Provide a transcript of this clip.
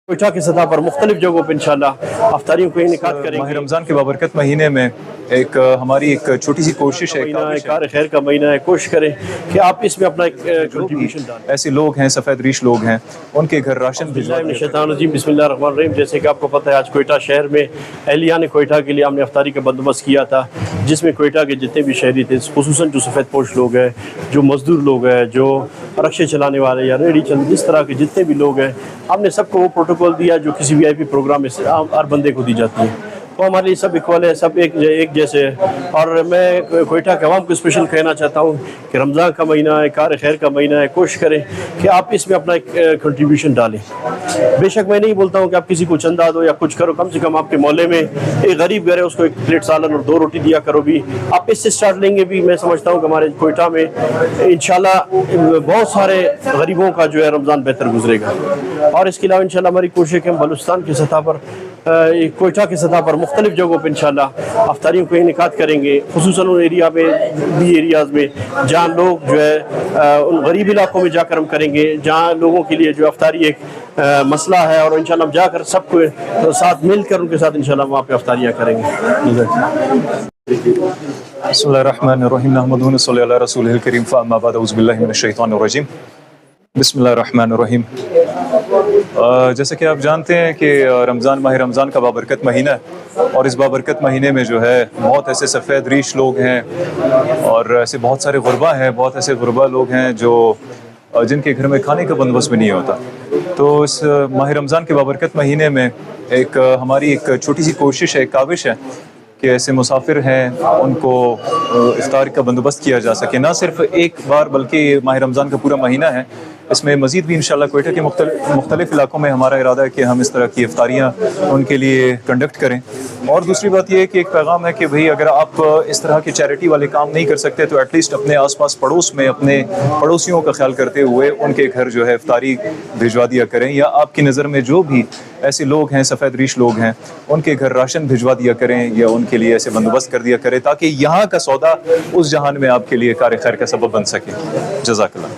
कोयटा की सतह पर मुख्तलिफ जगहों पर इंशाल्लाह अफ्तारियों को इनेकाद करेंगे। माह रमज़ान के बाबरकत महीने में हमारी एक छोटी सी कोशिश है, कार खैर का महीना है। कोशिश करें कि आप इसमें अपना एक कंट्रीब्यूशन डालें। ऐसे लोग हैं, सफ़ेद रीश लोग हैं, उनके घर राशन भिजवा दें। बिस्मिल्लाहिर्रहमानिर्रहीम। जैसे कि आपको पता है, आज कोयटा शहर में अहलियान कोयटा के लिए हमने अफ्तारी का बंदोबस्त किया था, जिसमें कोयटा के जितने भी शहरी थे, खुसूसन जो सफ़ेद पोश लोग हैं, जो मजदूर लोग हैं, जो रक्शे चलाने वाले या रेडी चल, जिस तरह के जितने भी लोग हैं, हमने सबको वो प्रोटोकॉल दिया जो किसी VIP प्रोग्राम में हर बंदे को दी जाती है। तो हमारे लिए सब इक्वल है, सब एक जैसे है। और मैं कोयटा के अवाम को स्पेशल कहना चाहता हूँ कि रमज़ान का महीना है, कार खैर का महीना है। कोशिश करें कि आप इसमें अपना एक कंट्रीब्यूशन डालें। बेशक मैं नहीं बोलता हूँ कि आप किसी को चंदा दो या कुछ करो, कम से कम आपके मोहल्ले में एक गरीब घर है, उसको एक प्लेट सालन और 2 रोटी दिया करो। भी आप इससे स्टार्ट लेंगे भी मैं समझता हूँ कि हमारे कोयटा में इंशाल्लाह बहुत सारे गरीबों का जो है रमज़ान बेहतर गुजरेगा। और इसके अलावा इंशाल्लाह हमारी कोशिश है कि हम बलूचिस्तान की सतह पर, कोयटा की सतह पर मुख्तलिफ जगहों पर इंशाल्लाह अफ्तारियों को इनेकाद करेंगे, खुसूसन उन एरिया में भी एरियाज़ में जहाँ लोग जो है उन गरीब इलाकों में जाकर हम करेंगे, जहाँ लोगों के लिए जो अफ्तारी एक मसला है, और इंशाल्लाह जाकर सबको साथ मिलकर उनके साथ इंशाल्लाह वहाँ पे अफ्तारियाँ करेंगे। बिस्मिल्लाहिर्रहमानिर्रहीम, नहमदुहु व नसल्ली अला रसूलिहिल करीम, फअम्मा बाद, औज़ु बिल्लाहि मिनश शैतानिर रजीम, बिस्मिल्लाहिर्रहमानिर्रहीम। जैसे कि आप जानते हैं कि माह रमज़ान का बाबरकत महीना है, और इस बाबरकत महीने में जो है बहुत ऐसे सफ़ेद रीश लोग हैं और ऐसे बहुत सारे गुरबा हैं, बहुत ऐसे गुरबा लोग हैं जो जिनके घर में खाने का बंदोबस्त भी नहीं होता। तो इस माह रमज़ान के बाबरकत महीने में हमारी एक छोटी सी कोशिश है, काविश है कि ऐसे मुसाफिर हैं उनको इफ्तार का बंदोबस्त किया जा सके। ना सिर्फ एक बार बल्कि माह रमज़ान का पूरा महीना है, इसमें मज़ीद भी इंशाल्लाह कोयटा के मुख्तलिफ इलाकों में हमारा इरादा है कि हम इस तरह की इफ्तारियाँ उनके लिए कंडक्ट करें। और दूसरी बात यह है कि एक पैगाम है कि भाई अगर आप इस तरह के चैरिटी वाले काम नहीं कर सकते तो एटलीस्ट अपने आसपास पड़ोस में अपने पड़ोसियों का ख्याल करते हुए उनके घर जो है इफ्तारी भिजवा दिया करें, या आपकी नज़र में जो भी ऐसे लोग हैं, सफ़ेद रीश लोग हैं, उनके घर राशन भिजवा दिया करें या उनके लिए ऐसे बंदोबस्त कर दिया करें ताकि यहाँ का सौदा उस जहान में आपके लिए कार खैर का सबब बन सके। जज़ाकल्लाह।